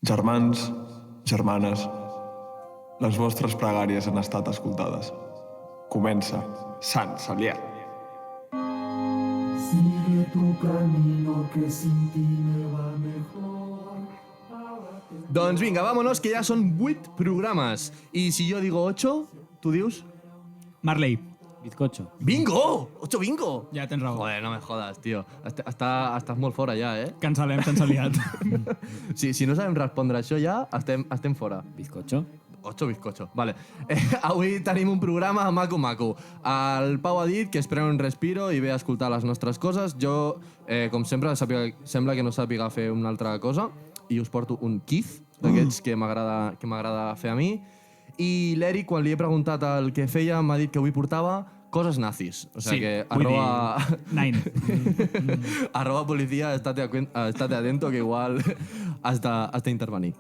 Germans, germanes, les vostres pregàries han estat escoltades. Comença Sant Cebrià. Sigue tu camino que sin ti me va mejor. Doncs vinga, vámonos, que ja són 8 programes. I si jo digo 8, tu dius... Marley. Bizcocho. Bingo! 8 bingo! Ja tens raó. Joder, no me jodas, tio. Estàs molt fora ja, eh? Cancel·lem, se'ns ha liat. Si no sabem respondre això ja, estem fora. Bizcocho. 8 bizcocho. Vale. Avui tenim un programa maco. El Pau ha dit que es pren un respiro i ve a escoltar les nostres coses. Jo, com sempre, sembla que no sàpiga fer una altra cosa i us porto un quiz d'aquests que m'agrada fer a mi. I l'Eric, quan li he preguntat el que feia, m'ha dit que avui portava coses nazis. O sigui que Nine. arroba policía, estate atento, que igual has d'intervenir.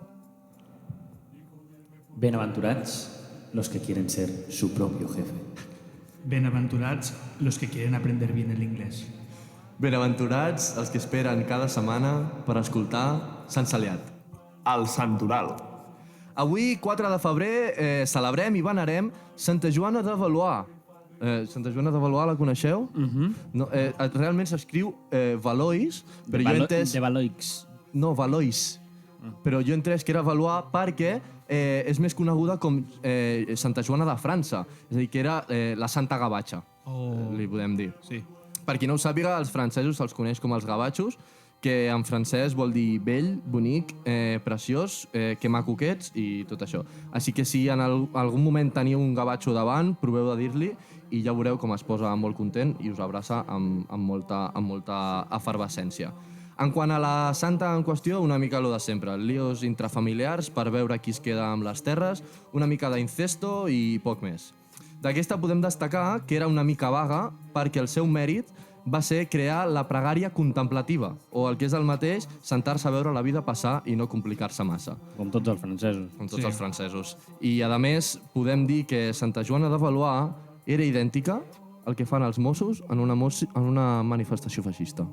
Benaventurats los que quieren ser su propio jefe. Benaventurados los que quieren aprender bien el inglés. Benaventurats els que esperen cada setmana per escoltar Sant Celiat. El Santoral. Avui, 4 de febrer, celebrem i venerem Santa Joana de Valois. Santa Joana de Valois la coneixeu? No, realment s'escriu Valois, però jo he entès... De Valoix. No, Valois. Però jo he entès que era Valois perquè és més coneguda com Santa Joana de França. És a dir, que era la Santa Gavatxa, li podem dir. Sí. Per qui no ho sàpiga, els francesos se'ls coneix com els gavatxos, que en francès vol dir vell, bonic, preciós, que maco que ets i tot això. Així que si en algun moment teniu un gavatxo davant, proveu de dir-li i ja veureu com es posa molt content i us abraça amb molta efervescència. En quant a la santa en qüestió, una mica lo de sempre. Líos intrafamiliars per veure qui es queda amb les terres, una mica d'incesto i poc més. D'aquesta podem destacar que era una mica vaga perquè el seu mèrit va ser crear la pregària contemplativa, o el que és el mateix, sentar-se a veure la vida passar i no complicar-se massa. Com tots els francesos. Com tots els francesos. I, a més, podem dir que Santa Joana de Valois era idèntica al que fan els Mossos en una manifestació feixista.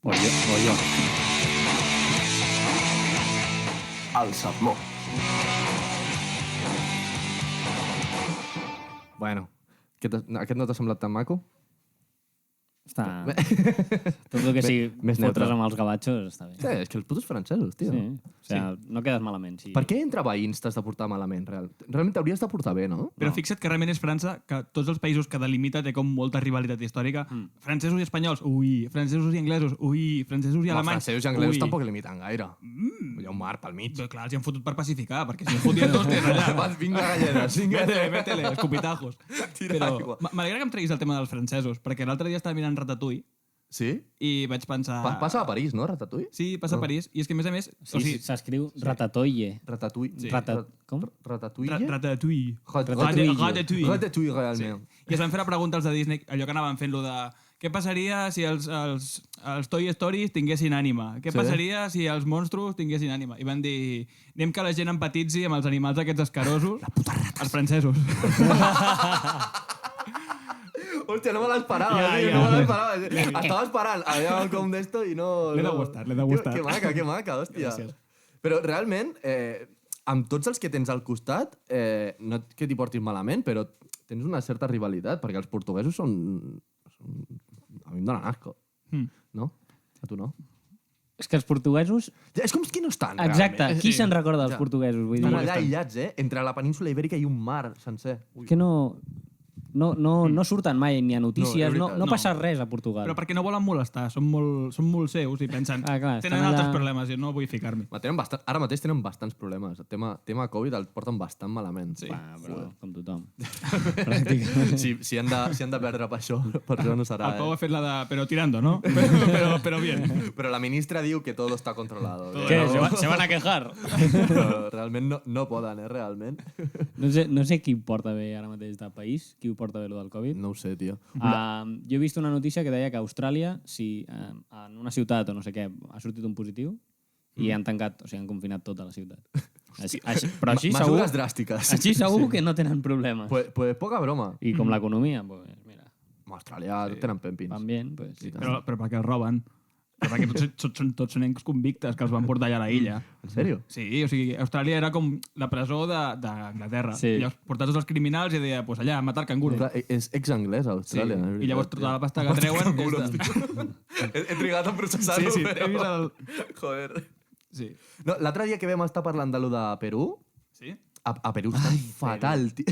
O jo. El sermó. Bueno, aquest no t'ha semblat tan maco? Està... Tot el que sigui més neutre. fotres amb els gavatxos està bé. Sí, és que els putos francesos, tio. Sí. O sigui, no quedes malament. Sí. Per què entre veïns t'has de portar malament? Realment t'hauries de portar bé, no? Però fixa't que realment és França, que tots els països que delimita té com molta rivalitat històrica. Francesos i espanyols, ui. Francesos i anglesos, ui. Francesos i alemanys, francesos i anglesos tampoc limiten gaire. Hi ha un mar pel mig. Però clar, els hi han fotut per pacificar, perquè si no fotien tots des allà. Vas, vinga, galleres, vinga. Métele, escopitajos. Tira Però aigua. m'alegra que em treguis el tema dels francesos, perquè l'altre dia estava mirant Ratatouille Sí? i vaig pensar... Passa a París, no, Ratatouille? Sí, passa a París. I és que, a més... Sí, s'escriu ratatouille. Ratatouille. Sí. Com? Ratatouille? Ratatouille. Ratatouille, realment. I es van fer la pregunta als de Disney, allò que anaven fent-lo de... Què passaria si els Toy Stories tinguessin ànima? Què passaria si els monstros tinguessin ànima? I van dir, anem que la gent empatitzi amb els animals aquests escarosos. La puta rata. Els francesos. Hòstia, no me l'esperava, tio, no me l'esperava. Estava esperant, havia com d'esto i no... L'he degustat. Que maca, hòstia. Gràcies. Però realment, amb tots els que tens al costat, no que t'hi portis malament, però tens una certa rivalitat, perquè els portuguesos són... A mi em donen asco. No? A tu no? És que els portuguesos... Ja, és com que no estan, Exacte, realment. qui se'n recorda dels portuguesos? Vull Estan dir, allà aïllats, entre la península ibèrica i un mar sencer. Ui. que no surten mai ni a notícies, No, és veritat. no passa res a Portugal. Però perquè no volen molestar, són molt seus i pensen, clar, tenen estan allà- altres problemes i no vull ficar-m'hi. Ara mateix tenen bastants problemes. El tema Covid el porten bastant malament. Sí. Però com tothom. Si han de perdre per això no serà. El Pau ha fet la de... Pero tirando, ¿no? Pero bien. Però la ministra diu que todo está controlado. Què? Se van a quejar? Però realment no poden, realment. No sé qui ho porta bé ara mateix del país, qui ho porta bé, lo del Covid. No ho sé, tio. Jo he vist una notícia que deia que a Austràlia, si en una ciutat o no sé què ha sortit un positiu, i han tancat, o sigui, han confinat tota la ciutat. Però així segur, Mesures dràstiques. així segur que no tenen problemes. Pues poca broma. I com l'economia, pues mira, A Austràlia tenen pempins. van bien, pues... Però perquè el roben. Però perquè tots són convictes que els van portar allà a la illa. En sèrio? Sí, o sigui, Austràlia era com la presó d'Anglaterra. Sí. I els portats tots els criminals i deia, pues allà, a matar cangurs. Clar, és ex-anglès, a Sí. Austràlia. I llavors tota la pasta que treuen és de... He trigat a processar-ho, Sí, he vist el... Joder. Sí. No, l'altre dia que vam estar parlant de lo de Perú, Sí? a Perú estan fatal, tio.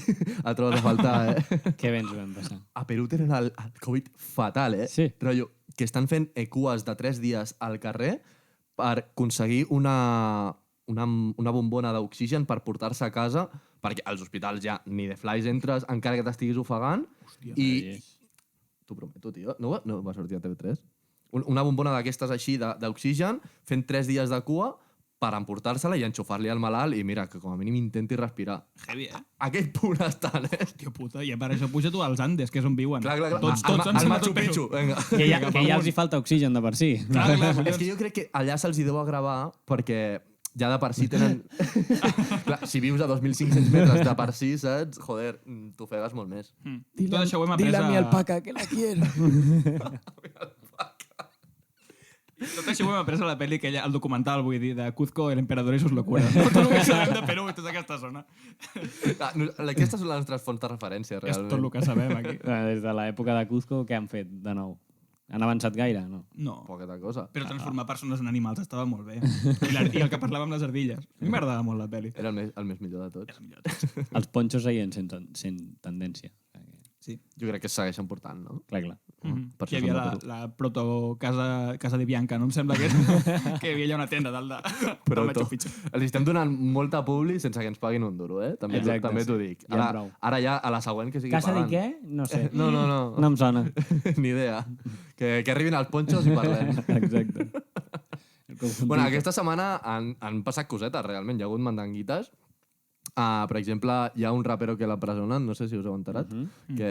Ha trobat a faltar, Que bé ens ho vam passar. A Perú tenen el Covid fatal, Sí. Rotllo, que estan fent cues de 3 dies al carrer per aconseguir una bombona d'oxigen per portar-se a casa, perquè als hospitals ja ni de flies entres encara que t'estiguis ofegant. Hòstia. I t'ho prometo, tio. No va sortir a TV3? Una bombona d'aquestes així d'oxigen, fent 3 dies de cua per emportar-se-la i enxufar-li al malalt i mira, que com a mínim intenti respirar. Heavy, eh? A aquest punt estan, Hòstia puta, i per això puja tu als Andes, que és on viuen. Clar. Tots al han Machu anat a Perú. Picchu, vinga. Que ja els hi falta oxigen de per si. Clar, És que jo crec que allà se'ls hi deu agravar perquè ja de per si tenen... Clar, si vius a 2.500 metres de per si, saps? Joder, t'ofegues molt més. Tot això ho hem après a... que la quiero. Tot això ho hem après a la pel·li, el documental, vull dir, de Cuzco, el emperador i sus locuras. Tot el que sabem de Perú i tota aquesta zona. Aquestes són les nostres fonts de referència, És realment. tot el que sabem aquí. Des de l'època de Cuzco, què han fet de nou? Han avançat gaire? No. No. Poqueta cosa. Però transformar persones en animals estava molt bé. I el que parlava amb les ardilles. A mi m'agradava molt la pel·li. Era el més millor de tots. Els ponxos seguien sent tendència. Sí. Jo crec que es segueixen portant, no? Clar, clar. Per Hi això havia són de Perú. la proto-casa de Bianca, no? Em sembla que hi havia allà una tenda dalt del Machu Picchu. Els estem donant molta publi sense que ens paguin un duro, eh? També t'ho dic. Ja prou. Ara ja, a la següent que sigui Casa de pagant. què? No sé. No. No em sona. Ni idea. Que arribin els ponxos i parlem. Exacte. Bueno, aquesta setmana han passat cosetes, realment. Hi ha hagut mandanguites. Per exemple, hi ha un rapero que l'empresonen, no sé si us heu enterat, que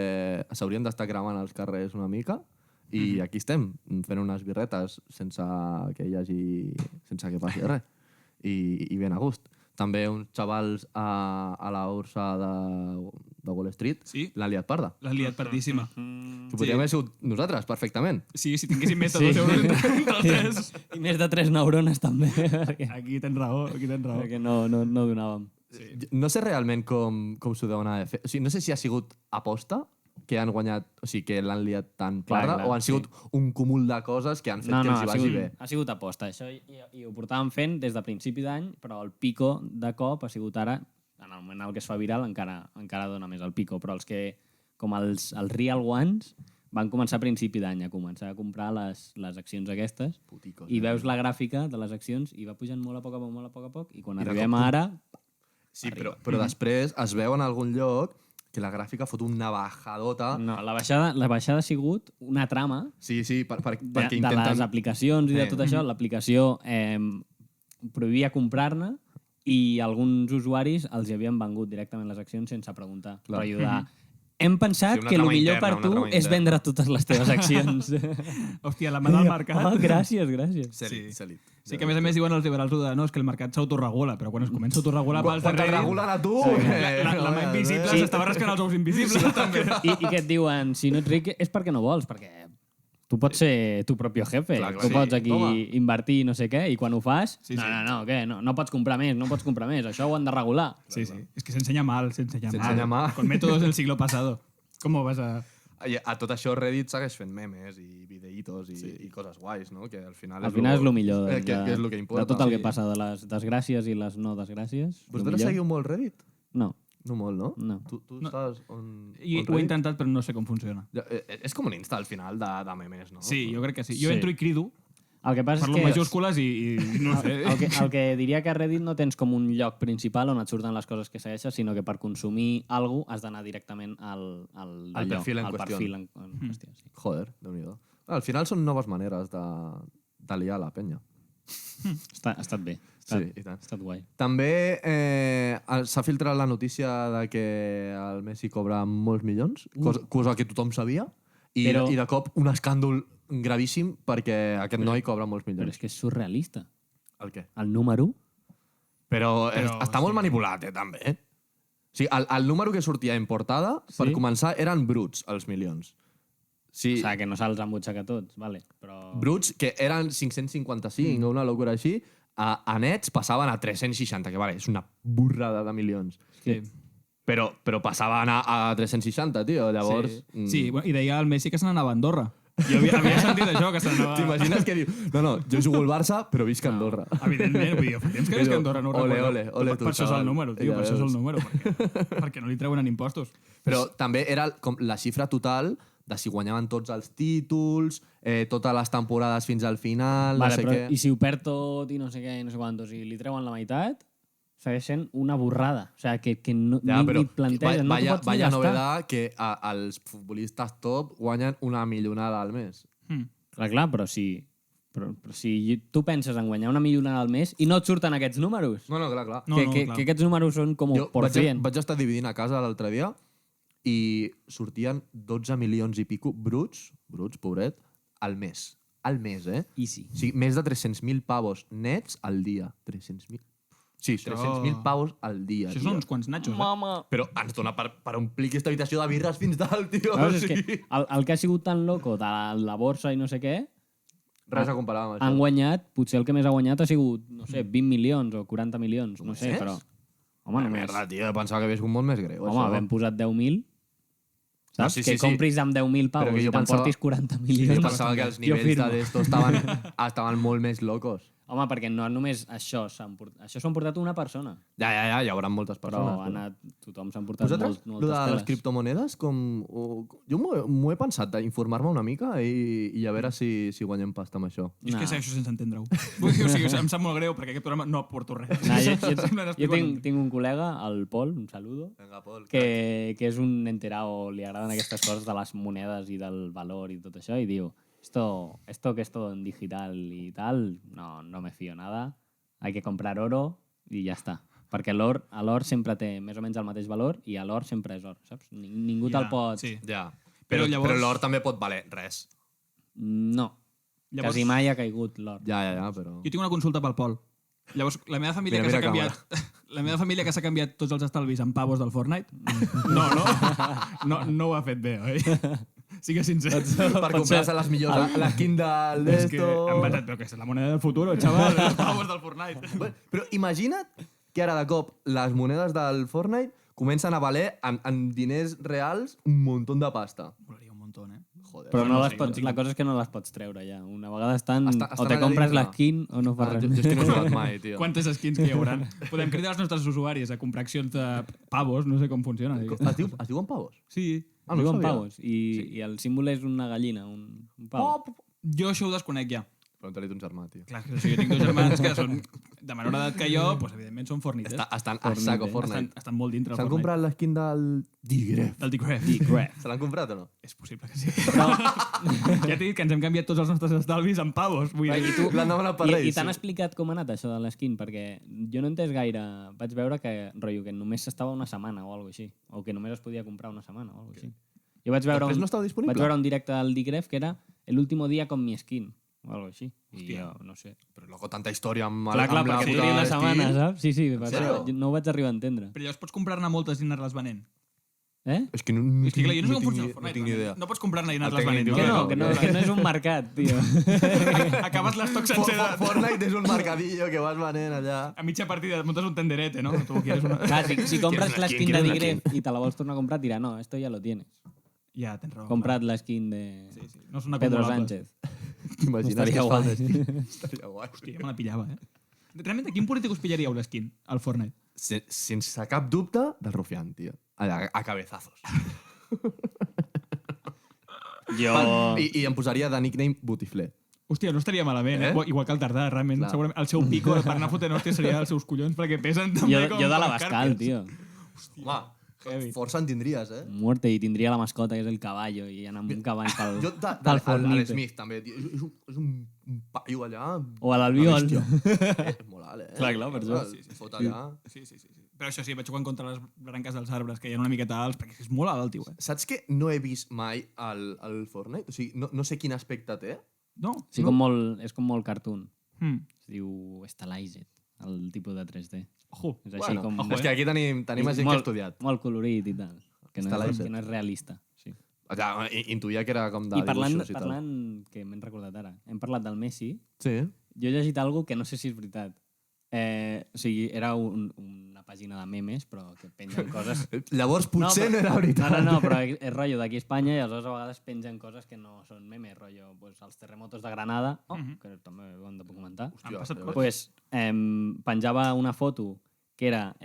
s'haurien d'estar cremant als carrers una mica i aquí estem, fent unes birretes sense que passi res. I ben a gust. També uns xavals a la ursa de Wall Street l'han liat parda. L'han liat pardíssima. Que podríem haver sigut nosaltres, perfectament. Sí, si tinguéssim més de 2 euros entre els 3. I més de 3 neurones també. Aquí tens raó, Perquè no donàvem. No sé realment com s'ho deuen haver fet. O sigui, no sé si ha sigut aposta que han guanyat, o sigui, que l'han liat tan parda, o han sigut un cúmul de coses que han fet que els hi vagi bé. Ha sigut aposta. Això i ho portàvem fent des de principi d'any, però el pico de cop ha sigut ara, en el moment en què es fa viral, encara dona més el pico, però els que, com els real ones, van començar a principi d'any a començar a comprar les accions aquestes. Puticos, I veus la gràfica de les accions i va pujant molt a poc, i quan I de arribem cop, a ara... Sí, però després es veu en algun lloc que la gràfica fot una bajadota. No, la baixada ha sigut una trama Sí, perquè de intenten... les aplicacions i de tot això. L'aplicació prohibia comprar-ne i alguns usuaris els hi havien vengut directament les accions sense preguntar. Clar. Però ayudar. Hem pensat Sí, una que el trama millor interna, per una tu trama és interna. vendre totes les teves accions. Hòstia, la mà del mercat. Oh, gràcies. Cèlit. Sí, que a més diuen els liberals de no, és que el mercat s'autoregula, però quan es comença a autoregular pels Quan te'l darrere... regulen a tu... La mà invisible s'estava rascant els ous invisibles, també. I que et diuen, si no ets ric és perquè no vols, perquè tu pots ser tu propi jefe. Clar, Tu pots aquí toma. invertir no sé què, i quan ho fas, Sí. no pots comprar més, això ho han de regular. Sí. Es que se enseña mal, se enseña mal. Con métodos del siglo pasado. ¿Cómo vas a...? A tot això Reddit segueix fent memes i videitos i coses guais, no? Que al final Al final és el millor que és el que importa. de tot el que passa, de les desgràcies i les no desgràcies. Vosaltres seguiu molt Reddit? No. No molt, no? No. Tu estàs on Ho he Reddit? intentat, però no sé com funciona. És com un Insta al final de memes, no? Sí, jo crec que sí. Jo Sí. entro i crido, El que passa parlo és en que... majúscules i no sé. El que diria que a Reddit no tens com un lloc principal on et surten les coses que segueixes, sinó que per consumir alguna cosa has d'anar directament al lloc, perfil en al qüestió. perfil en qüestió. Sí. Joder, déu-n'hi-do. Al final són noves maneres de liar la penya. Ha estat bé. Sí, i tant. Ha estat guai. També s'ha filtrat la notícia de que el Messi cobra molts milions, cosa que tothom sabia, i de cop un escàndol gravíssim perquè aquest noi cobra molts Però milions. és que és surrealista. El què? El número... Però està molt manipulat, també. O sigui, el número que sortia en portada, per començar, eren bruts, els milions. Sí. O sigui, que no se'ls embutxaca tots, vale. Però... Bruts, que eren 555 o una locura així, a nets passaven a 360, que vale, és una burrada de milions. Sí. Però passaven a 360, tio, llavors... Sí, bueno, i deia el Messi que se n'anava a Andorra. Jo havia sentit això, que se n'anava... T'imagines que diu, no, jo jugo al Barça, però visc a Andorra. Evidentment, vull dir, fa temps que visc a Andorra, no ho Ole, recordo. ole, Per això és el número, tio, per això és el Ja número, perquè no li treuen impostos. Però també era com la xifra total de si guanyaven tots els títols, totes les temporades fins al final, Vale, no sé però què... i si ho perd tot i no sé què, i no sé quantos, i li treuen la meitat, segueix sent una borrada. O sigui, que no, Ja, però ni plantegen, no t'ho pots ni vaya gastar. novedad que els futbolistes top guanyen una milionada al mes. Clar, però si tu penses en guanyar una milionada al mes i no et surten aquests números, No, clar. No, que clar. aquests números són com Jo por cien. vaig estar dividint a casa l'altre dia i sortien 12 milions i pico bruts, pobret, al mes. Al mes, eh? Easy. O sigui, més de 300.000 pavos nets al dia. 300.000... Sí, 300.000 pavos al dia, Això tio. són uns quants nachos, Mama! Però ens dona per omplir aquesta habitació de birres fins dalt, tio. Veus, és O sigui, que el que ha sigut tan loco de la borsa i no sé què, res a comparar amb això. han guanyat, potser el que més ha guanyat ha sigut, no sé, 20 milions o 40 milions, no sé, Només? però... Home, només. Merda, tio, pensava que hagués un molt més greu. Home, això. hem posat 10.000, saps? No, sí, sí, que sí. compris amb 10.000 Però pavos que i jo pensava- t'emportis 40 Jo milions. pensava que els Jo nivells firmo. d'esto estaven molt més locos. Home, perquè no només això s'ha emportat una persona, Ja, hi haurà moltes però persones. tothom s'ha emportat Vosaltres, moltes lo de les teles. criptomonedes, jo m'ho he pensat d'informar-me una mica i a veure si guanyem pasta amb això. És que segueixo sense entendre-ho. Vull dir, o sigui, em sap molt greu perquè aquest programa no aporto res. Nah, Sempre jo n'explico tinc un col·lega, el Pol, un saludo, Vinga, Pol. que és un enterado, li agraden aquestes coses de les monedes i del valor i tot això, i diu, esto que es todo en digital y tal, no me fío nada, hay que comprar oro y ya está. Perquè l'or sempre té més o menys el mateix valor i l'or sempre és or, saps? Ningú te'l pot... Sí. Ja. Però Però llavors- l'or també pot valer res. No. Llavors- Quasi mai ha caigut l'or. Ja, però... Jo tinc una consulta pel Pol. Llavors, la meva família Mira, que s'ha mira canviat... La meva família que s'ha canviat tots els estalvis en pavos del Fortnite? No ho ha fet bé, oi? Sigues sincer. Per comprar-se les millors, la Kindle És que d'esto... han pensat, però que és la moneda del futur, xaval, els pavos del Fortnite. Bueno, però imagina't que ara de cop les monedes del Fortnite comencen a valer en diners reals un muntó de pasta. Molaria un muntó, eh? Joder. Però no no, les sí, pots, sí. la cosa és que no les pots treure ja. Una vegada estan... Estan o te allà compres dintre. l'esquin o no fas jo res. és que no he jugat mai, tio. Quantes skins que hi haurà? Podem cridar els nostres usuaris a comprar accions de pavos, no sé com funciona. Es diuen pavos? Sí. Ah, no ho Diuen sabia. pavos. I el símbol és una gallina, un pau. Jo això ho desconec ja. Pregunta-li a ton germà, tio. Clar, que jo tinc dos germans que són de menor edat que jo, doncs, evidentment són fornites. Estan a saco Fortnite. Estan molt dintre el S'han Fortnite. comprat l'esquin del Digref. Del Digref. Se l'han comprat o no? És possible que sí. Ja t'he dit que ens hem canviat tots els nostres estalvis en pavos. Vull dir, tu- L'han demanat per I Reis. t'han explicat com ha anat això de l'esquin? Perquè jo no he entès gaire... Vaig veure que, rotllo, que només s'estava una setmana o alguna així. O que només es podia comprar una setmana o alguna així. Jo vaig veure, Després no estava disponible? vaig veure un directe del Digref que era el último día con mi skin o alguna així. I jo, no sé. Però loco, tanta història amb, Clar, amb perquè la tenia una setmana, esquin. saps? Sí, per sèrio? això no ho vaig arribar a entendre. però llavors pots comprar-ne moltes i anar-les venent. Eh? És que no És que clar, jo no sé com funciona el no Fortnite. tinc ni idea. No pots comprar-ne i El anar-les tècnic venent. diu Que no és un mercat, tio. Acabes l'estoc sencer de... Fortnite és un mercadillo que vas venent allà. A mitja partida et muntes un tenderete, no? Tu quieres una... Clar, si compres Quieres l'esquin de l'esquin, Digref i te la vols tornar a comprar, dirà, no, esto ya lo tienes. Ja, tens raó. Comprat l'esquin de Sí, sí. No són Pedro acumulables. Sánchez. T'imagines Estaria que es fa guai. un esquin? Estaria guai. Hòstia, me la pillava, eh? Realment, a quin polític us pillaríeu l'esquin al Fortnite? Sense cap dubte, del Rufián, tio. Allà, a cabezazos. Jo... I em posaria de nickname Botifler. Hòstia, no estaria malament, eh? Igual que el Tardà, realment. Clar. Segurament el seu pico per anar fotent hòstia seria els seus collons, perquè pesen Jo, també com... jo de com l'Abascal, càrpies. tio. Home, Heavy. força en tindries, eh? Muerte, i tindria la mascota, que és el caballo, i anar amb un cavall pel, Jo, pel Fortnite. l'Smith, també, tio. És un paio allà... O a l'Albiol. És molt alt, eh? Clar, per això. Fot allà. Sí. Però això sí, vaig jugar contra les branques dels arbres, que hi ha una miqueta alts, perquè és molt alt el tio, eh? Saps que no he vist mai el Fortnite? O sigui, no sé quin aspecte té. No? Sí, és com molt cartoon. Es diu Stylized, el tipus de 3D. Ojo. És així com... Hòstia, aquí tenim gent que ha estudiat. Molt colorit i tal. Que no, Stylized. que no és realista. Sí. O sigui, intuïa que era com de I parlant, dibuixos i tal. que m'he recordat ara, hem parlat del Messi, Sí. jo he llegit alguna que no sé si és veritat. O sigui, era una pàgina de memes, però que pengen coses... Llavors potser no era veritat. No, però és rotllo d'aquí a Espanya i aleshores a vegades pengen coses que no són memes, rotllo pues, els terremotos de Granada, que també ho hem de comentar. Hòstia, passat però- Pues, penjava una foto que era...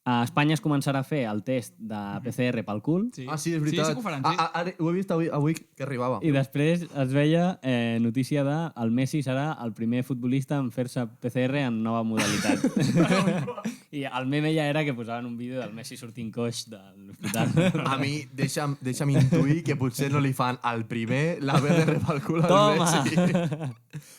a Espanya es començarà a fer el test de PCR pel cul Sí. Ah, sí, és veritat. Sí, que ho faran, sí. Ara, ho he vist avui que arribava. i després es veia notícia de el Messi serà el primer futbolista en fer-se PCR en nova modalitat. I el meme ja era que posaven un vídeo del Messi sortint coix de l'hospital. A mi, deixa'm intuir que potser no li fan al primer la BR pel cul al Toma! Messi.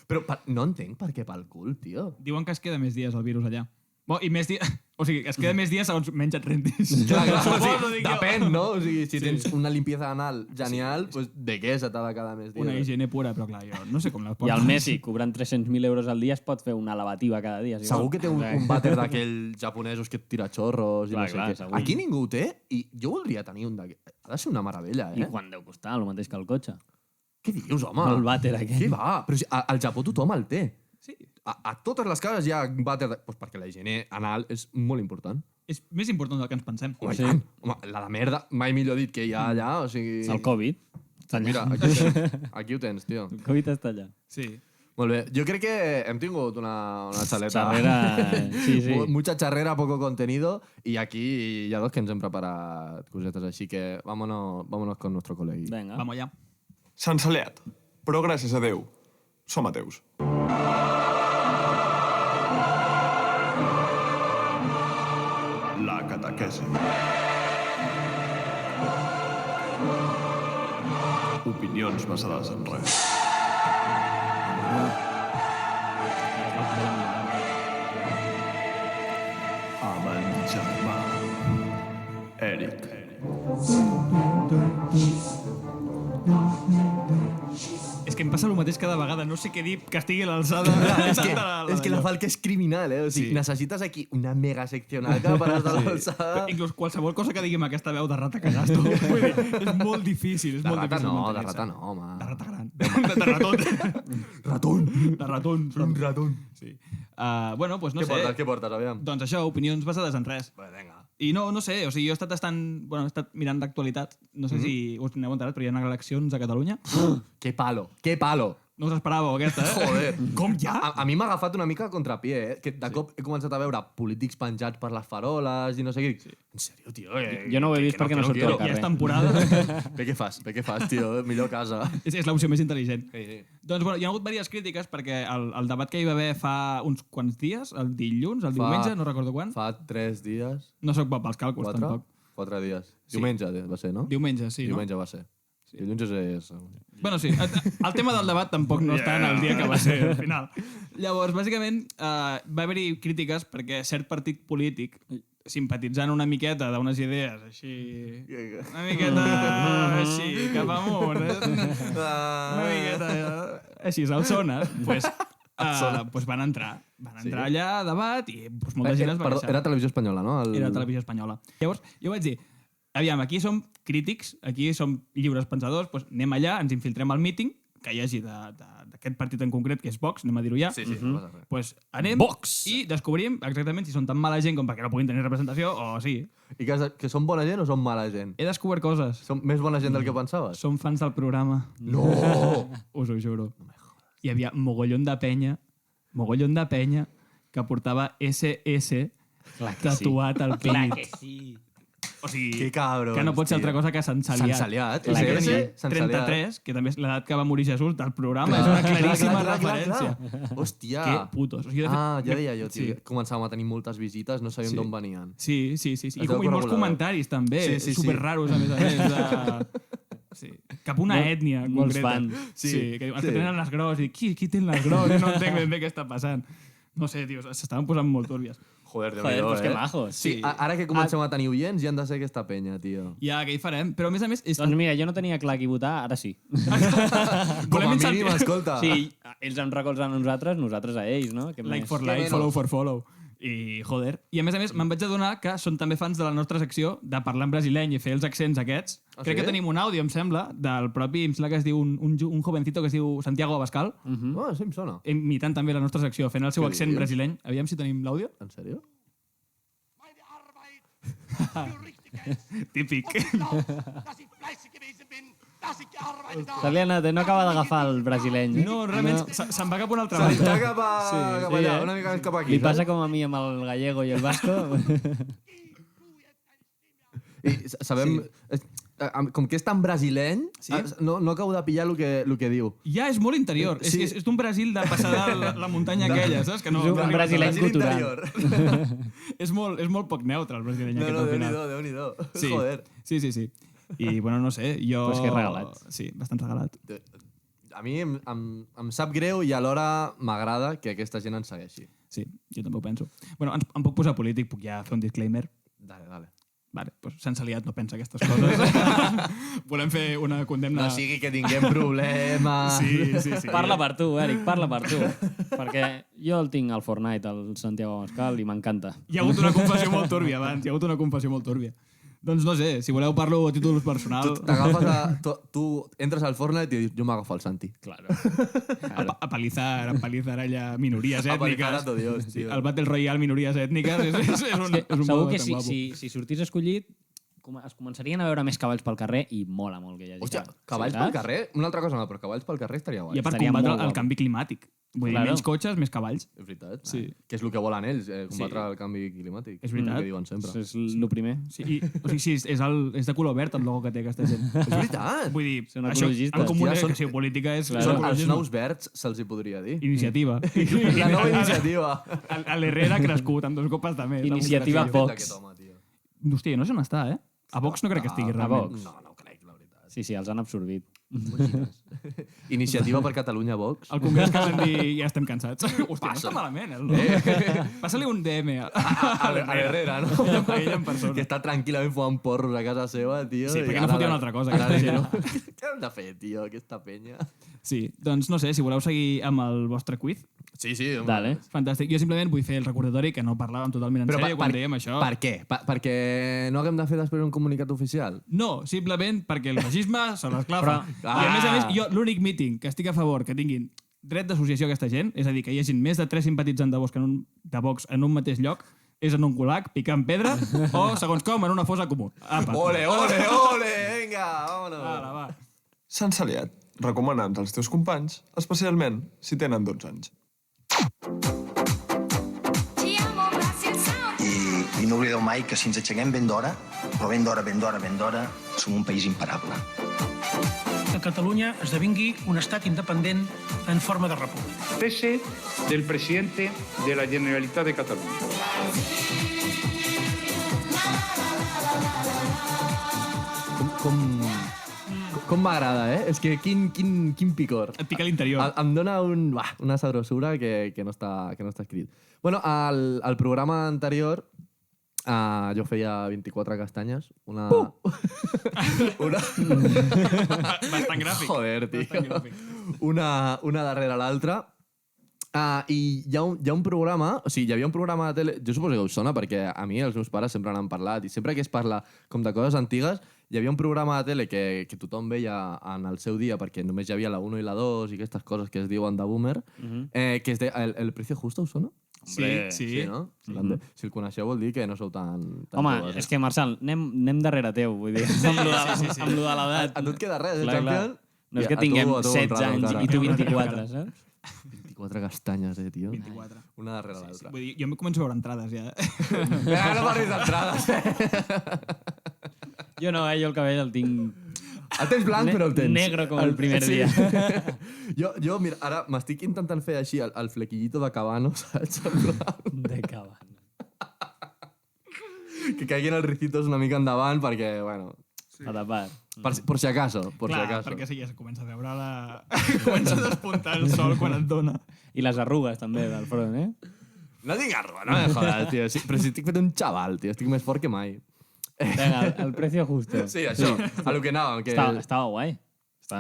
Però no entenc per què pel cul, tio. Diuen que es queda més dies el virus allà. Bon, i més dies... O sigui, es queda més dies segons menys et rentis. Clar, Suposo, sí, dic jo. depèn, no? O sigui, si tens una limpieza anal genial, pues de què se t'ha de quedar més dies? Una higiene pura, però clar, jo no sé com la I el Messi, cobrant 300.000 euros al dia, es pot fer una lavativa cada dia. Si Segur vol. que té un vàter d'aquells japonesos que et tira xorros i Clar, no sé clar, què. segur. Aquí ningú ho té i jo voldria tenir un d'aquests. Ha de ser una meravella, I eh? quan deu costar? El mateix que el cotxe. Què dius, home? El vàter aquest. Què va? Però si al Japó tothom el té. Sí. A totes les cases hi ha vàter... Pues perquè la higiene anal és molt important. És més important del que ens pensem. Home, Sí. i tant. Home, la de merda, mai millor dit que hi ha allà, o sigui... És el Covid. Està allà. Mira, aquí ho tens, tio. El Covid està allà. Sí. Molt bé. Jo crec que hem tingut una xaleta. Xarrera... Sí, sí. Mucha charrera, poco contenido. Y aquí ya dos que ens hem preparat cosetes. Així que vámonos con nuestro colegui. Vinga. Vamos allà. Sant Saliat, però gràcies a Déu, som ateus. La catequesi. Opinions basades en res. Amb en germà Eric. És que em passa el mateix cada vegada. No sé què dir que estigui a l'alçada. És que la falca és criminal, eh? O sigui, Sí. necessites aquí una mega seccionada per estar a l'alçada. Inclús qualsevol cosa que digui amb aquesta veu de rata que gasto. Vull dir, és molt difícil. És De molt rata difícil no, de mantenir-se. rata no, home. De rata gran. De ratón. Ratón. De ratón. Un ratón. Sí. Bueno, doncs no sé. Què portes, aviam? Doncs això, opinions basades en res. Bé, vinga. I no sé, o sigui, jo he estat mirant d'actualitat, no sé si us n'heu enterat, però hi ha eleccions a Catalunya. Que palo, que palo. No us esperàveu, aquesta, eh? Joder. Com ja? A mi m'ha agafat una mica a contrapié, eh? Que de cop he començat a veure polítics penjats per les faroles i no sé què. Sí. En sèrio, tio? Jo no ho he vist perquè no surto al Ja carrer. és temporada. Bé, què fas, tio? Millor casa. és l'opció més intel·ligent. Sí. Doncs bueno, hi ha hagut diverses crítiques perquè el debat que hi va haver fa uns quants dies, el dilluns, el diumenge, no recordo quan. Fa 3 dies, No sóc bo pels càlculs, 4? tampoc. 4 dies. Sí. Diumenge va ser, no? Diumenge, sí, Diumenge va ser. Dilluns és... Bueno, sí, el tema del debat tampoc no està en el dia que va ser, al final. Llavors, bàsicament, va haver-hi crítiques perquè cert partit polític, simpatitzant una miqueta d'unes idees així... Una miqueta així, cap amunt, una miqueta així, alçones, pues van entrar. Van entrar allà a debat i pues, molta gent es va Perdó, queixar. era Televisió Espanyola, no? Era Televisió Espanyola. Llavors, jo vaig dir, aviam, aquí som crítics, aquí som lliures pensadors, doncs anem allà, ens infiltrem al míting, que hi hagi d'aquest partit en concret, que és Vox, anem a dir-ho ja. Sí, no passa res. Pues anem Vox! i descobrim exactament si són tan mala gent com perquè no puguin tenir representació o sí. I que són bona gent o són mala gent? He descobert coses. Són més bona gent del que pensaves? Som fans del programa. No! Us ho juro. Hi havia mogollon de penya que portava SS tatuat al pit. sí. O sigui, Que cabrons, que no pot ser altra tio. cosa que Sant Saliat. Sant Saliat, Clar, que SS, tenia Sant Saliat. 33, que també és l'edat que va morir Jesús del programa. És una claríssima referència. Clar. Hòstia. Que putos. O sigui, de fet, Ja deia jo, tio. Sí. Començàvem a tenir moltes visites, no sabíem Sí. d'on venien. Sí. I Es veu molts corregulador. comentaris també, Sí. superraros a més a més. Sí. Cap a una ètnia molts concreta. fans. Sí, que els sí. que tenen les gros. I qui té les gros? Jo no entenc ben bé què està passant. No sé, tio, s'estaven posant molt túrbies. Joder, Joder, pues que majos. Sí, ara que comencem a tenir oients, ja han de ser aquesta penya, tio. Ja, què hi farem? Però a més, és... Doncs mira, jo no tenia clar qui votar, ara sí. Com a mínim, escolta. Sí, ells em recolzen a nosaltres a ells, no? Que Like més? for Què like, menys? follow for follow. I, joder. I a més, me'n vaig adonar que són també fans de la nostra secció de parlar en brasileny i fer els accents aquests. Crec que tenim un àudio, em sembla, del propi, em sembla que es diu un jovencito que es diu Santiago Abascal, Sí, em sona. imitant també la nostra secció, fent el seu accent brasileny. Aviam si tenim l'àudio. En sèrio? Típic. Se li ha anat, no acaba d'agafar el brasileny. No, realment se'n va cap a una altra Està banda. cap allà, una mica més cap aquí. Li passa com a mi amb el gallego i el basco. I sabem... Com que és tan brasileny, no acabo de pillar el que diu. Ja, és molt interior. Sí. És d'un Brasil de passar la muntanya aquella, saps? Que no, És un brasileny cultural. És molt poc neutre, el brasileny aquest al final. Déu-n'hi-do. Sí. Joder. Sí. I, bueno, no sé, jo... Però és que és regalat. Sí, bastant regalat. A mi em sap greu i alhora m'agrada que aquesta gent ens segueixi. Sí, jo també ho penso. Bueno, em puc posar polític, puc ja fer un disclaimer. Dale. Vale, doncs sense aliat no pensa aquestes coses. Volem fer una condemna... No sigui que tinguem problemes. Sí. Parla per tu, Eric, parla per tu. Perquè jo el tinc al Fortnite, al Santiago Abascal, i m'encanta. Hi ha hagut una confessió molt túrbia abans, Doncs no sé, si voleu parlo a títol personal... Tu entres al Fortnite i dius, jo m'agafo al Santi. Claro. Apalizar allà minories Apalizar a ètniques. tot Dios, tío. El Battle Royale minories ètniques és un Segur modo que tan guapo. si sortís escollit, es començarien a veure més cavalls pel carrer i mola molt que hi hagi. Hòstia, cavalls pel carrer? Una altra cosa no, però cavalls pel carrer estaria guai. I a part Estaria combatre molt el guapo. canvi climàtic. Vull dir, Claro. menys cotxes, més cavalls. És veritat. Sí. Que és el que volen ells, combatre el canvi climàtic. És veritat. Que diuen sempre. És el primer. Sí, és de color verd el logo que té aquesta gent. És veritat. Vull dir, Són això, ecologistes. en comunicació Hòstia, política és... Claro. Són els ecologisme. nous verds, se'ls hi podria dir. Iniciativa. La nova iniciativa. L'Herrera ha crescut amb 2 copes de més. Iniciativa Aquest Vox. home, tio. Hòstia, no sé on està, eh? A Vox no crec que estigui realment. Vox. No ho crec, la veritat. Sí, els han absorbit. Iniciativa per Catalunya, Vox. Al Congrés que van dir ja estem cansats. Hòstia, no està malament, eh? Passa-li un DM A l'Herrera, no? a ell en persona. Que està tranquil·lament fumant porros a casa seva, tio. Sí, i perquè no ara fotia una la- altra cosa, ara aquesta diu, gent. Què hem de fer, tio, aquesta penya? Sí, doncs no sé, si voleu seguir amb el vostre quiz, Sí, home. Dale. fantàstic. Jo simplement vull fer el recordatori que no parlàvem totalment en sèrio quan dèiem això. Per què? Perquè no haguem de fer després un comunicat oficial? No, simplement perquè el feixisme se l'esclafa. Però- I a més, jo l'únic míting que estic a favor que tinguin dret d'associació aquesta gent, és a dir, que hi hagin més de 3 simpatitzants de Vox en un mateix lloc, és en un culac, picant pedra, o, segons com, en una fosa comú. Apa. Ole, venga, vámonos. Ara, va. Sant Saliat, recomana'ns als teus companys, especialment si tenen 12 anys. I no oblideu mai que si ens aixequem ben d'hora, però ben d'hora, som un país imparable. Que Catalunya esdevingui un estat independent en forma de república. Cese del presidente de la Generalitat de Catalunya. Com m'agrada, eh? És que quin picor. Et pica a l'interior. Em dona una sabrosura que no està escrit. Bueno, al programa anterior jo feia 24 castanyes. Una... Bastant gràfic. Joder, tio. Bastant gràfic. Una darrere l'altra. I hi ha un programa, o sigui, hi havia un programa de tele, jo suposo que us sona perquè a mi els meus pares sempre n'han parlat i sempre que es parla com de coses antigues, hi havia un programa de tele que tothom veia en el seu dia perquè només hi havia la 1 i la 2 i aquestes coses que es diuen de boomer, que es deia El Precio Justo, us sona? Sí. No? Si el coneixeu vol dir que no sou tan Home, joves. és que, Marçal, anem darrere teu, vull dir. Amb lo de l'edat. A tu et queda res, Clar, champion? No és I que a tu, tinguem a tu, 16 Ronald, anys encara. i tu 24, saps? 24 castanyes, tio. 24. Una darrere l'altra. Vull dir, jo em començo a veure entrades, ja. No parlis d'entrades, Jo no, jo el cabell el tinc El tens blanc, però el tens. negro com el primer dia. Jo, mira, ara m'estic intentant fer així el flequillito de Cabano, saps? De cabana. Que caiguin els ricitos una mica endavant perquè, bueno, A tapar. por si acaso, por si Clar, acaso. perquè sí, ja es comença a veure la... comença a despuntar el sol quan et dona. I les arrugues, també, del front, eh? No tinc arroba, no me jodas, tio. Sí, però si estic fet un xaval, tio, estic més fort que mai. Vinga, el precio justo. Sí, això, a lo que anàvem. Que... Estava guai.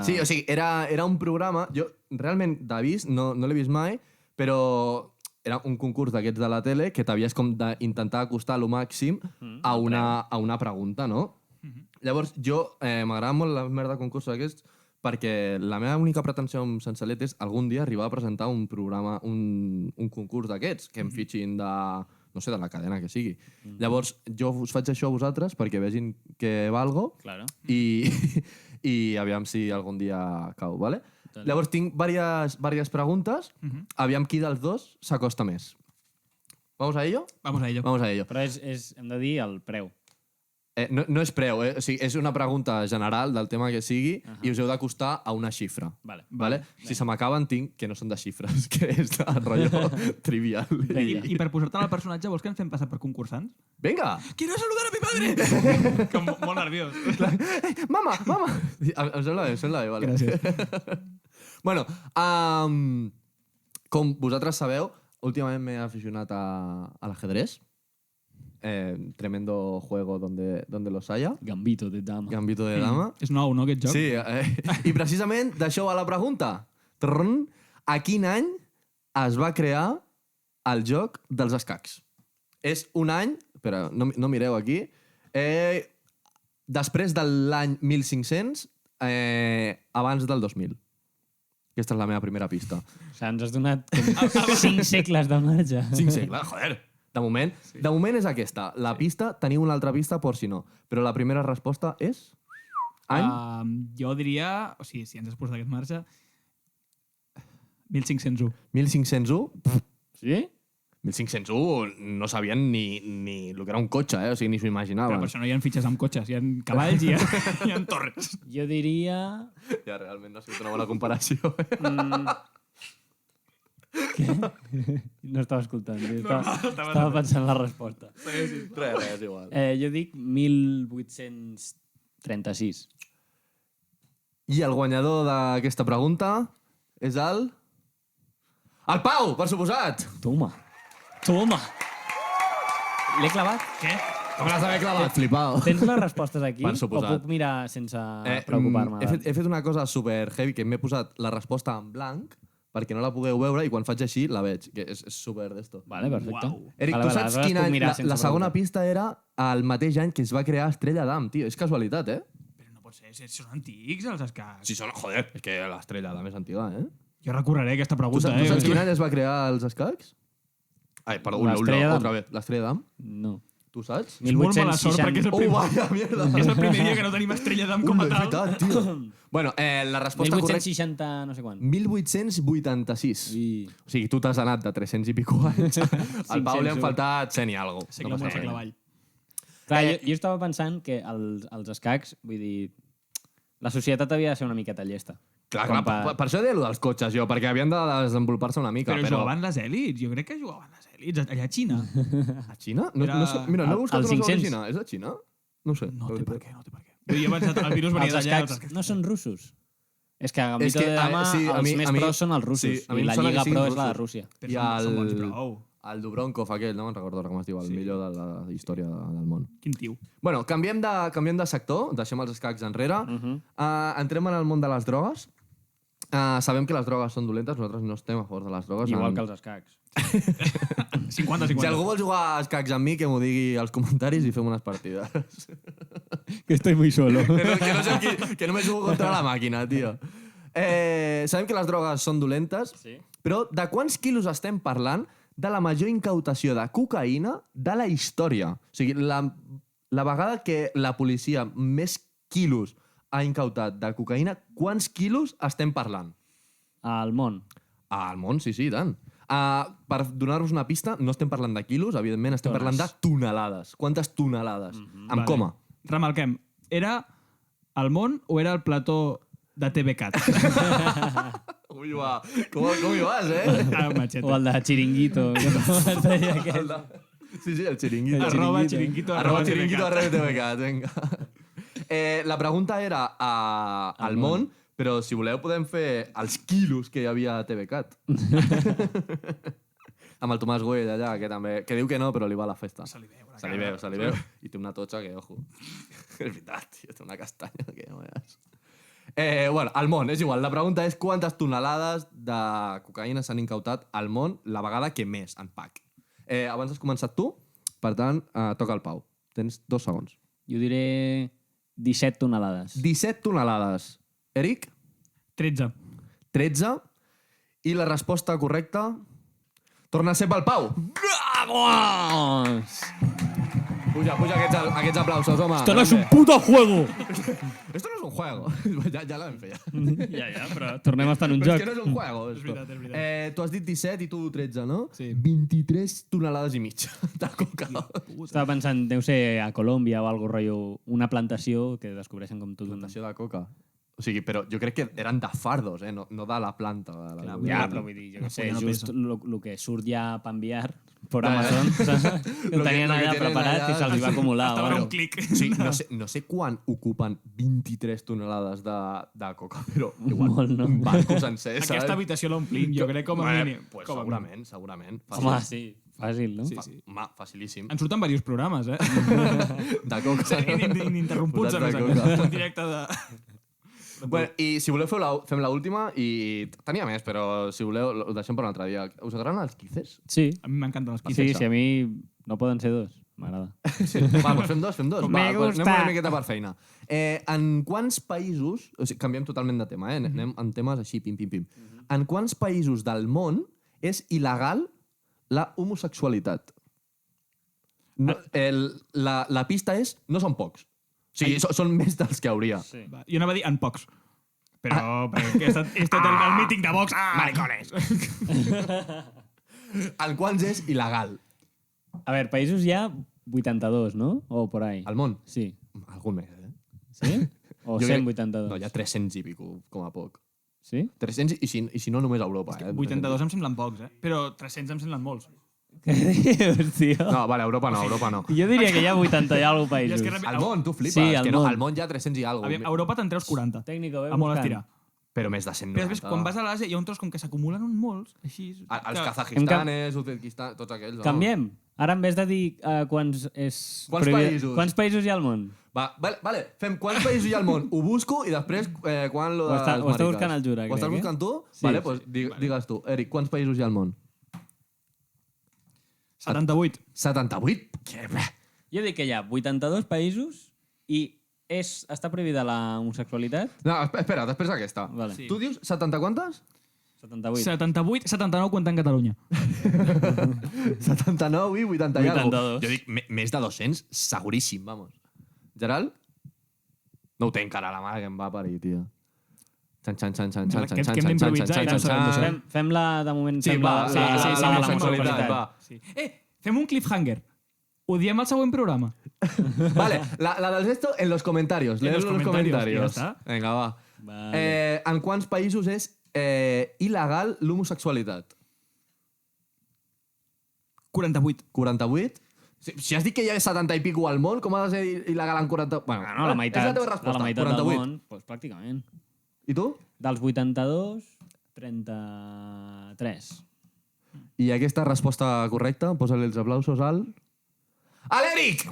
Sí, o sigui, era un programa... Jo realment d'avís no l'he vist mai, però era un concurs d'aquests de la tele que t'havies com d'intentar acostar al màxim a una pregunta, no? Llavors, jo m'agrada molt la merda de concursos aquests perquè la meva única pretensió amb Sensalet és algun dia arribar a presentar un programa, un concurs d'aquests, que em fitxin de, no sé, de la cadena que sigui. Llavors, jo us faig això a vosaltres perquè vegin que valgo i aviam si algun dia cau, ¿vale? Llavors, tinc diverses preguntes. Aviam qui dels dos s'acosta més. ¿Vamos a ello? Vamos a ello. Vamos a ello. Però hem de dir el preu. No és preu, o sigui, és una pregunta general del tema que sigui i us heu d'acostar a una xifra. Vale? Si se m'acaben, tinc que no són de xifres, que és de rotllo trivial. I per posar-te al personatge, vols que ens fem passar per concursants? Vinga! ¡Quiero saludar a mi padre! Com molt nerviós. Mama! Em sembla bé, vale. Gràcies. Bueno, com vosaltres sabeu, últimament m'he aficionat a l'ajedrez. Tremendo juego donde los haya. Gambito de dama. Gambito de dama. És nou, no, aquest joc? Sí, i precisament d'això va la pregunta. A quin any es va crear el joc dels escacs? És un any, però no mireu aquí, després de l'any 1500, abans del 2000. Aquesta és la meva primera pista. O sigui, ens has donat 5 segles de marge. 5 segles, joder. De moment és aquesta. La pista, teniu una altra pista per si no. Però la primera resposta és... Any? Jo diria... O sigui, si ens has posat aquest marge... 1501. 1501? Sí? 1501 no sabien ni el que era un cotxe, o sigui, ni s'ho imaginaven. Però per això no hi ha fitxes amb cotxes, hi ha cavalls i hi ha torres. Jo diria... Ja, realment no ha sigut una bona comparació. Què? No estava escoltant. Estava pensant la resposta. Res, és igual. Jo dic 1836. I el guanyador d'aquesta pregunta és el Pau, per suposat! Toma. L'he clavat? Què? Com l'has d'haver clavat? Flipao. Tens les respostes aquí? Per suposat. O puc mirar sense preocupar-me? He fet una cosa super heavy, que m'he posat la resposta en blanc perquè no la pugueu veure i quan faig així la veig, que és super d'esto. Vale, perfecte. Uau. Eric, tu saps quin any? La segona pista era el mateix any que es va crear Estrella d'Am, tio. És casualitat, Però no pot ser, són antics els escacs. Sí, són, joder, és que l'Estrella d'Am és antiga, Jo recorreré aquesta Tu pregunta, saps quin any es va crear els escacs? Ai, perdó, otra vez. L'Estrella d'Am? No. Tu saps? És molt mala sort perquè és el primer, vaya mierda. és el primer dia que no tenim Estrella d'Am com a És tal. veritat, tio. Bueno, la resposta correcta... 1860 no sé quan. 1886. O sigui, tu t'has anat de 300 i pico anys. Al Pau li han faltat 100 i alguna cosa. Segle amunt, segle avall. Clar, jo estava pensant que els escacs, vull dir, la societat havia de ser una miqueta llesta. Clar, per això deia allò dels cotxes, jo, perquè havien de desenvolupar-se una mica. Però jugaven les èlits, jo crec que jugaven les èlits, allà a Xina. A Xina? No sé, mira, no he buscat una sobre Xina. És de Xina? No sé. No té per què. Jo he pensat, el virus venia d'allà. Els escacs no són russos. És que a Gambito de Dama els més pros són els russos. I la Lliga Pro és la de Rússia. I el Dubronkov aquell, no me'n recordo com es diu, el millor de la història del món. Quin tio. Bueno, canviem de sector, deixem els escacs enrere. Entrem en el món de les drogues. Sabem que les drogues són dolentes, nosaltres no estem a favor de les drogues. Igual que els escacs. 50-50. Si algú vol jugar a escacs amb mi, que m'ho digui als comentaris i fem unes partides. Que estoy muy solo. Que només jugo contra la màquina, tio. Sabem que les drogues són dolentes, però de quants quilos estem parlant de la major incautació de cocaïna de la història? O sigui, la vegada que la policia més quilos ha incautat de cocaïna, quants quilos estem parlant? Al món. Al món, sí, i tant. Per donar-vos una pista, no estem parlant de quilos, evidentment estem parlant de tonelades. Quantes tonelades? Amb coma. Remarquem, era al món o era el plató de TVCAT? Com hi vas, Machete. O el de Chiringuito. Sí, el Chiringuito. Arroba Chiringuito. Arroba Chiringuito arroba TVCAT, vinga. La pregunta era al món, però si voleu podem fer els quilos que hi havia a TVCAT. Amb el Tomàs Güell allà, que diu que no, però li va a la festa. Se li veu. I té una totxa que, ojo, és veritat, tio, té una castanya que no veus. Bueno, al món, és igual. La pregunta és quantes tonelades de cocaïna s'han incautat al món la vegada que més en pack. Abans has començat tu, per tant, toca el Pau. Tens 2 segons. Jo diré 17 tonelades. 17 tonelades. Eric? 13. 13. I la resposta correcta torna a ser pel Pau. ¡Vamos! Puja aquests aplausos, home. Esto no es un puto juego! Esto no es un juego. Ja l'hem fet. Ja, però tornem a estar en un Però joc. és que no és un juego. És veritat. Tu has dit 17 i tu 13, no? Sí. 23 tonelades i mitja de coca. Estava pensant, deu ser a Colòmbia o algo rotllo, una plantació que descobreixen com tot un... Plantació de coca. O sigui, però jo crec que eren de fardos, no de la planta. De la Ja, però vull dir, jo què sé, Una just peça. el que surt ja per enviar per Amazon, saps? Que ho tenien allà preparat i se'ls va acumular. Estava o en algo. un clic. Sí, no sé quan ocupen 23 tonelades de coca, però igual Molt, no? un banco sencer, saps? Aquesta habitació l'omplim, jo crec, com a mínim. Pues Com a mínim. segurament. Home, sí, fàcil, no? Sí, sí. Home, facilíssim. En surten diversos programes, eh? De coca. Ininterromputs, a més a Posats de més. coca. Un directe de... Bueno, i si voleu fem l'última i tenia més, però si voleu ho deixem per un altre dia. Us agraden els quizzes? Sí, A mi m'encanten els sí, quizzes. sí, a mi no poden ser 2. M'agrada. Va, doncs fem dos. Va, Me doncs gusta. anem una miqueta per feina. En quants països... O sigui, canviem totalment de tema, anem en temes així, pim. En quants països del món és il·legal la homosexualitat? No, la pista és... No són pocs. O sigui, són més dels que hauria. Sí. Va, jo anava a dir en pocs. Però perquè he estat el míting de Vox. Maricones! En quants és il·legal? A veure, països hi ha 82, no? O por ahí. Al món? Sí. Algun més, eh? Sí? O Jo crec- 182? No, hi ha 300 i pico, com a poc. Sí? 300 i si no només a Europa, eh? 82 em semblen pocs, eh? Però 300 em semblen molts. Què dius, tio? No, vale, Europa no. Jo diria que hi ha 80 i alguna I països. és que Al món, tu flipes. Sí, al que no, món. al món hi ha 300 i alguna A Europa te'n treus 40. Tècnico, A molt estirar. Però més de 190. Però després, quan vas a l'Àsia, hi ha un tros com que s'acumulen molts, així... Els que- Kazakhstanes, Uzbekistan, tots aquells. No? Canviem. Ara, en vez de dir quants països? Quants països hi ha al món? Va, vale, fem quants països hi ha al món, ho busco i després quan lo Ho dels està mariques. buscant el Jura, Ho estàs crec, buscant tu? Sí. Vale, doncs digues tu. Eric, quants països hi ha al món? 78. 78? Què? Jo dic que hi ha 82 països i està prohibida la homosexualitat? No, espera, després aquesta. Vale. Sí. Tu dius 70 quantes? 78. 78, 79 comptant Catalunya. 79 i 80 i alguna 82. Jo dic més de 200, seguríssim, vamos. Gerald? No ho té encara la mare que em va parir, tio. Que hem d'improvisar. Fem-la de moment. Sí, va, fem la l'homosexualitat, va. Sí. Fem un cliffhanger. Ho diem al següent programa. Vale, la del resto en los comentarios. En los Leedlo en los comentarios, comentarios. ja està. Vinga, va. Vale. En quants països és il·legal l'homosexualitat? 48. 48? Si has dit que hi ha 70 i pico al món, com ha de ser il·legal en 40? Bueno, No, la meitat, és la teva resposta. la meitat 48. del món, doncs pràcticament. I tu? Dels 82, 33. I aquesta resposta correcta, posa-li els aplausos al... A l'Eric!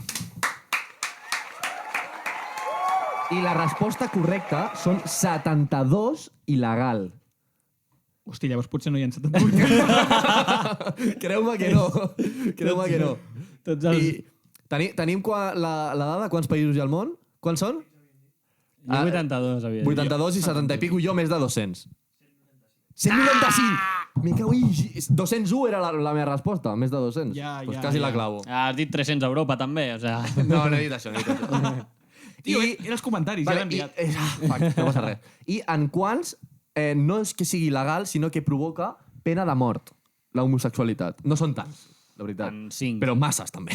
I la resposta correcta són 72 il·legal. Hosti, llavors potser no hi ha 78. Creu-me que no. Creu-me que no. Tots els... I tenim la dada, quants països hi ha al món? Quants són? Jo 82 havia dit. 82 i 70 i pico, jo més de 200. 195! Me cago i... 201 era la meva resposta, més de 200. Pues quasi la clavo. Has dit 300 a Europa, també, o sea... No he dit això, no he dit això. Tio, era els comentaris, ja l'hem liat. Fuck, no passa res. I en quants no és que sigui legal, sinó que provoca pena de mort, la homosexualitat. No són tants, la veritat. En 5. Però masses, també.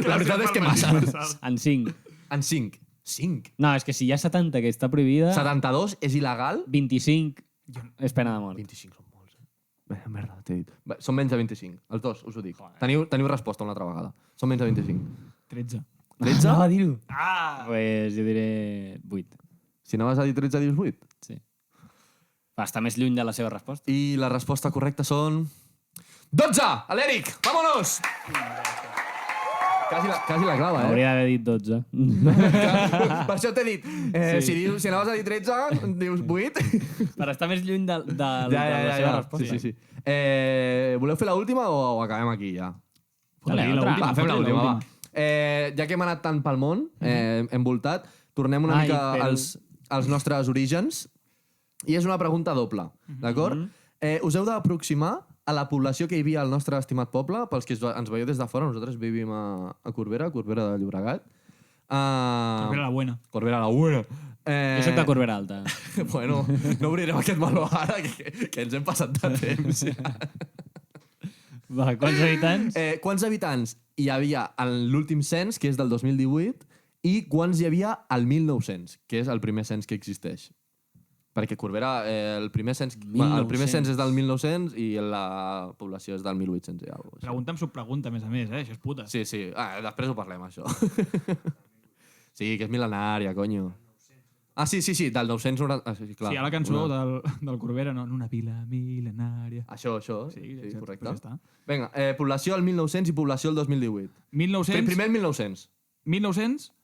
La veritat és que masses. En 5. En 5. 5. No, és que si hi ha 70 que està prohibida, 72 és il·legal. 25 és pena de mort. 25 són molts, eh? Merda, t'he dit. Bé, són menys de 25. Els dos, us ho dic. Teniu resposta una altra vegada. Són menys de 25. 13. 13? No, a dir-ho. Ah! Pues jo diré 8. Si anaves a dir 13, dius 8. Sí. Va estar més lluny de la seva resposta. I la resposta correcta són... 12! A l'Eric! Vámonos! Quasi la clava, Hauria d'haver dit 12. Per això t'he dit, si anaves a dir 13, dius 8. Per estar més lluny de la seva resposta. Sí. Voleu fer l'última o acabem aquí ja? Dale, otra. Va, fem l'última, va. Ja que hem anat tant pel món, envoltat, tornem una mica als nostres orígens. I és una pregunta doble, d'acord? Us heu d'aproximar a la població que hi havia al nostre estimat poble, pels que ens veieu des de fora, nosaltres vivim a Corbera de Llobregat. Corbera la Buena. Corbera la Buena. Jo soc de Corbera Alta. Bueno, no obrirem aquest meló ara, que ens hem passat de temps. Va, quants habitants? Quants habitants hi havia en l'últim cens, que és del 2018, i quants hi havia al 1900, que és el primer cens que existeix? Perquè Corbera, el primer cens és del 1900 i la població és del 1800 i alguna cosa. Pregunta amb subpregunta, a més, això és puta. Sí. Després ho parlem, això. Sí, que és mil·lenària, conyo. Sí, del 990... Sí, clar. Sí, hi ha la cançó del Corbera, no? En una vila mil·lenària. Això. Sí, correcte. Pues ja està. Vinga, població al 1900 i població al 2018. 1900... Primer el 1900. 1900...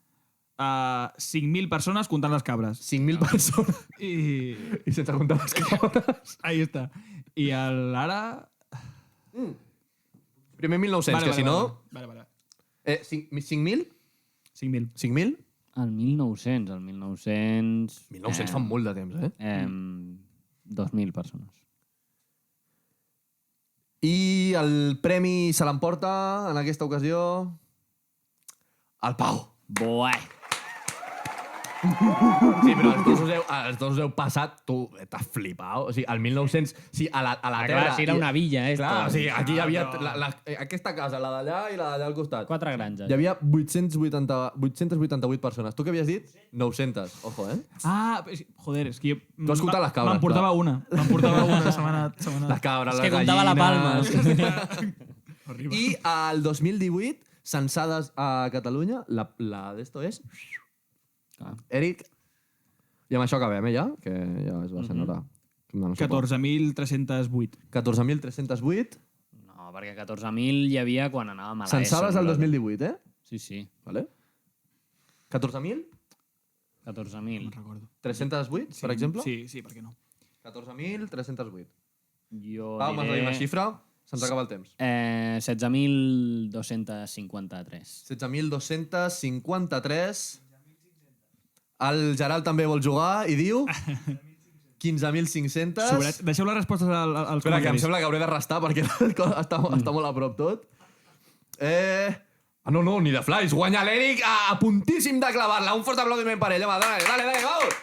5.000 persones comptant les cabres. 5.000 persones. I sense comptar les cabres. Ahí està. I ara... Primer 1900, que si no... Vale. 5.000? 5.000. 5.000? El 1900. 1900 fa molt de temps, 2.000 persones. I el premi se l'emporta, en aquesta ocasió, el Pau. Buah! Sí, però els dos us heu passat, tu, t'has flipat. O sigui, el 1900... Sí, a la Terra... Clar, si era una villa, Clar, o sigui, aquí hi havia aquesta casa, la d'allà i la d'allà al costat. 4 granges. Hi havia 888 persones. Tu què havies dit? 900. Ojo, Joder, és que jo... Tu has comptat les cabres, Me'n portava una. Se m'ha anat. Les cabres, les que comptava la palma. I al 2018, censades a Catalunya, la d'esto és... Eric, i amb això acabem, ja? Que ja es va ser hora. 14.308. 14.308. No, perquè 14.000 hi havia quan anàvem a l'ESO. Censades al 2018, Sí. Vale. 14.000? 14.000. No recordo. 308, per exemple? Sí, per què no? 14.308. Jo Pau, m'has de dir una xifra? Se'ns acaba el temps. 16.253. 16.253. El Gerald també vol jugar i diu 15.500. Deixeu les respostes als Espera, que em comentaris. sembla que hauré de restar perquè està molt a prop tot. No, ni de flaix. Guanya l'Eric a puntíssim de clavar-la. Un fort aplaudiment per ell. Home, dale, vamos!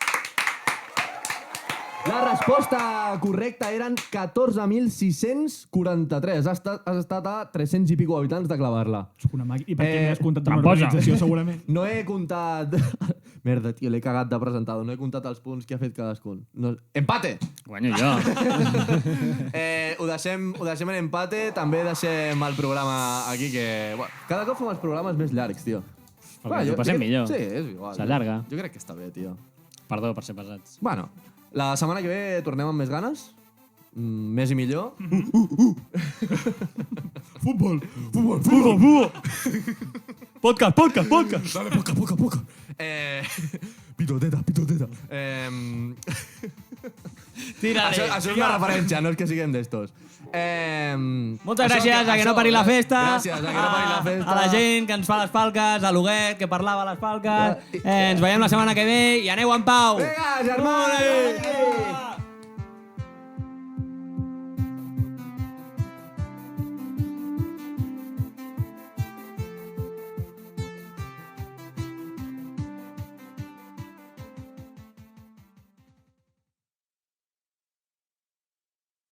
La resposta correcta eren 14.643. Has estat a 300 i pico habitants de clavar-la. Soc una màquina. I per què m'has comptat amb l'organització, segurament? No he comptat... Merda, tio, l'he cagat de presentador. No he comptat els punts que ha fet cadascun. No... Empate! Guanyo jo. Ho deixem en empate. També deixem el programa aquí, que... Bueno, cada cop fem els programes més llargs, tio. Perquè ens ho passem millor. Sí, és igual. S'allarga. Jo crec que està bé, tio. Perdó per ser pesats. Bueno, la setmana que ve tornem amb més ganes. Més i millor. Futbol! Podcast! Dale, poca. Pitoteta. Tírale. Això és una referència, no és que siguem d'estos. Moltes gràcies a que no pari la festa. Gràcies, a que no pari la festa. A la gent que ens fa les falques, a l'Huguet, que parlava a les falques. Ens veiem la setmana que ve i aneu en pau. Vinga, germà!